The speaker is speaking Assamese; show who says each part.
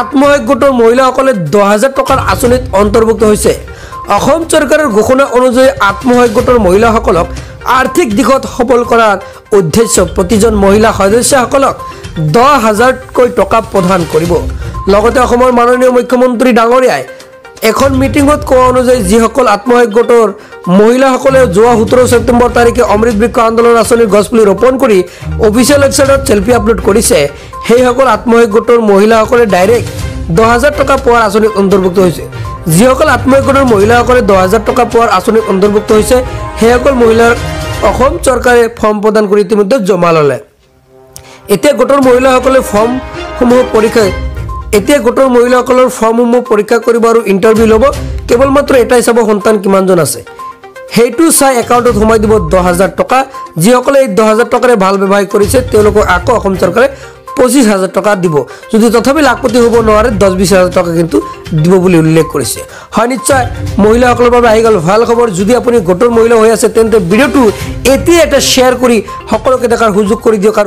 Speaker 1: আত্মসহায়ক গোটৰ মহিলাসকলে 10,000 টকাৰ আঁচনিত অন্তৰ্ভুক্ত হৈছে। অসম চৰকাৰৰ ঘোষণা অনুযায়ী আত্মসহায়ক গোটৰ মহিলাসকলক আৰ্থিক দিশত সবল কৰাৰ উদ্দেশ্য প্ৰতিজন মহিলা সদস্যসকলক 10,000কৈ টকা প্ৰদান কৰিব। লগতে অসমৰ মাননীয় মুখ্যমন্ত্ৰী ডাঙৰীয়াই এখন মিটিঙত কোৱা অনুযায়ী যিসকল আত্মসহায়ক গোটৰ মহিলাসকলে যোৱা 17 ছেপ্টেম্বৰ তাৰিখে অমৃত বৃক্ষ আন্দোলন আঁচনিৰ গছপুলি ৰোপণ কৰি অফিচিয়েল ৱেবছাইটত চেলফি আপলোড কৰিছে, সেইসকল আত্মসহায়ক গোটৰ মহিলাসকলে ডাইৰেক্ট 10,000 টকা পোৱাৰ আঁচনিত অন্তৰ্ভুক্ত হৈছে। যিসকল আত্মসহায়ক গোটৰ মহিলাসকলে 10,000 টকা পোৱাৰ আঁচনিত অন্তৰ্ভুক্ত হৈছে, সেইসকল মহিলাৰ অসম চৰকাৰে ফৰ্ম প্ৰদান কৰি ইতিমধ্যে জমা ল'লে। এতিয়া গোটৰ মহিলাসকলে ফৰ্মসমূহ পৰীক্ষা কৰিব আৰু ইণ্টাৰভিউ ল'ব। কেৱল মাত্ৰ এটাই চাব সন্তান কিমানজন আছে, সেইটো চাই একাউণ্টত সোমাই দিব 10,000 টকা। যিসকলে এই 10,000 টকাৰে ভাল ব্যৱহাৰ কৰিছে তেওঁলোকক আকৌ অসম চৰকাৰে 25,000 টকা দিব। যদি তথাপি লাখপতি হ'ব নোৱাৰে 10-20,000 টকা কিন্তু দিব বুলি উল্লেখ কৰিছে। হয়, নিশ্চয় মহিলাসকলৰ বাবে আহি গ'ল ভাল খবৰ। যদি আপুনি গোটৰ মহিলা হৈ আছে তেন্তে ভিডিঅ'টো এতিয়া এটা শ্বেয়াৰ কৰি সকলোকে দেখাৰ সুযোগ কৰি দিয়ক।